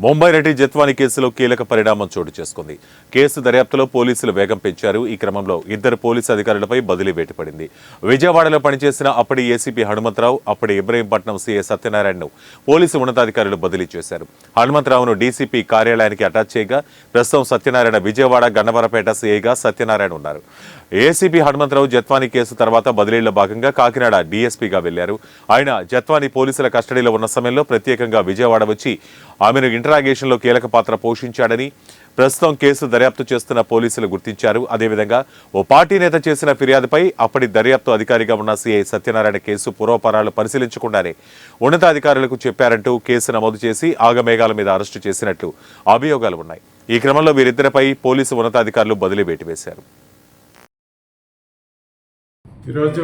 ముంబై నటి జత్వాని కేసులో కీలక పరిణామం చోటు చేసుకుంది. కేసు దర్యాప్తులో పోలీసులు వేగం పెంచారు. ఈ క్రమంలో ఇద్దరు పోలీసు అధికారులపై బదిలీ వేటుపడింది. విజయవాడలో పనిచేసిన అప్పటి ఏసీపీ హనుమంతరావు, అప్పటి ఇబ్రహీంపట్నం సీఐ సత్యనారాయణను పోలీసు ఉన్నతాధికారులు బదిలీ చేశారు. హనుమంతరావును డీసీపీ కార్యాలయానికి అటాచ్ చేయగా ప్రస్తుతం సత్యనారాయణ విజయవాడ గన్నవరపేట సీఐగా సత్యనారాయణ ఉన్నారు. ఏసీపీ హనుమంతరావు జత్వాని కేసు తర్వాత బదిలీలో భాగంగా కాకినాడ డీఎస్పీగా వెళ్లారు. ఆయన జత్వాని పోలీసుల కస్టడీలో ఉన్న సమయంలో ప్రత్యేకంగా విజయవాడ వచ్చి ఆమెను ఇంటరాగేషన్లో కీలక పాత్ర పోషించాడని ప్రస్తుతం కేసు దర్యాప్తు చేస్తున్న పోలీసులు గుర్తించారు. అదేవిధంగా ఓ పార్టీ నేత చేసిన ఫిర్యాదుపై అప్పటి దర్యాప్తు అధికారిగా ఉన్న సీఐ సత్యనారాయణ కేసు పూర్వపరాలు పరిశీలించకుండానే ఉన్నతాధికారులకు చెప్పారంటూ కేసు నమోదు చేసి ఆగమేఘాల మీద అరెస్టు చేసినట్లు అభియోగాలు ఉన్నాయి. ఈ క్రమంలో వీరిద్దరిపై పోలీసు ఉన్నతాధికారులు బదిలీ వేటు వేశారు. ఈరోజు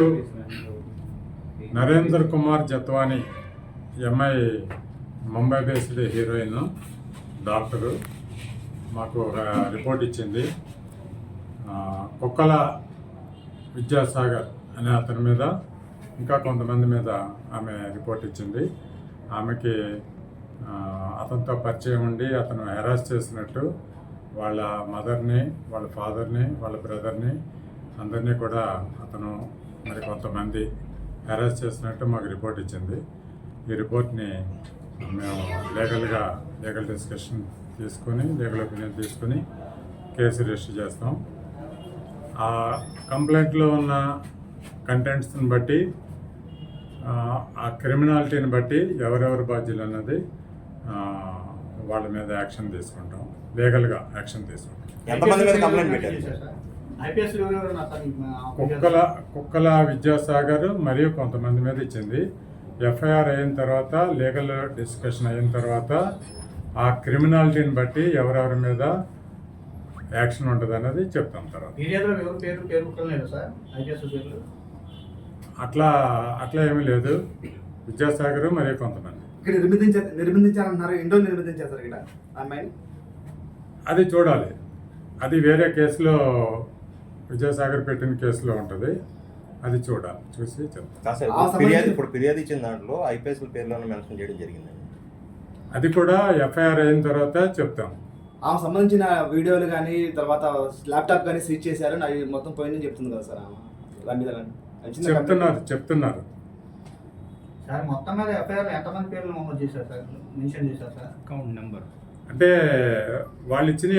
Narender Kumar Jethwani MI Mumbai based heroine doctor మాకు ఒక రిపోర్ట్ ఇచ్చింది. కుక్కల విద్యాసాగర్ అనే అతని మీద ఇంకా కొంతమంది మీద ఆమె రిపోర్ట్ ఇచ్చింది. ఆమెకి అతనితో పరిచయం ఉండి అతను హెరాస్ చేసినట్టు వాళ్ళ మదర్ని, వాళ్ళ ఫాదర్ని, వాళ్ళ బ్రదర్ని అందరినీ కూడా అతను మరి కొంతమంది హెరాస్ చేసినట్టు మాకు రిపోర్ట్ ఇచ్చింది. ఈ రిపోర్ట్ని మేము లీగల్ డిస్కషన్ తీసుకొని లీగల్ ఒపీనియన్ తీసుకొని కేసు రిజిస్టర్ చేస్తాం. ఆ కంప్లైంట్లో ఉన్న కంటెంట్స్ని బట్టి ఆ క్రిమినాలిటీని బట్టి ఎవరెవరు బాధ్యులు అన్నది వాళ్ళ మీద యాక్షన్ తీసుకుంటాం, లీగల్గా యాక్షన్ తీసుకుంటాం. ఎంతమంది మీద కంప్లైంట్ పెట్టారు? కుక్కల విద్యాసాగర్ మరియు కొంతమంది మీద ఇచ్చింది. ఎఫ్ఐఆర్ అయిన తర్వాత లీగల్ డిస్కషన్ అయిన తర్వాత ఆ క్రిమినాలిటీని బట్టి ఎవరెవరి మీద యాక్షన్ ఉంటుంది అన్నది చెప్తాం. తర్వాత అట్లా ఏమీ లేదు. విద్యాసాగర్ మరియు కొంతమంది అది చూడాలి. అది వేరే కేసులో విజయసాగర్ పెట్టిన కేసులో ఉంటుంది. అది చూడాలి, చూసి చెప్తాం. ఇప్పుడు ఫిర్యాదు ఇచ్చిన దాంట్లో ఐపీఎస్ పేర్లను మెన్షన్ చేయడం జరిగిందండి. అది కూడా ఎఫ్ఐఆర్ అయిన తర్వాత చెప్తాం. ఆమె సంబంధించిన వీడియోలు కానీ తర్వాత ల్యాప్టాప్ కానీ సీజ్ చేశారు, అవి మొత్తం పోయిందని చెప్తుంది కదా సార్. చెప్తున్నారు సార్. మొత్తం మీద ఎఫ్ఐఆర్ ఎంతమంది పేర్లు నమోదు చేశారు సార్, మెన్షన్ చేశారు సార్? అకౌంట్ నెంబర్ అంటే వాళ్ళు ఇచ్చిన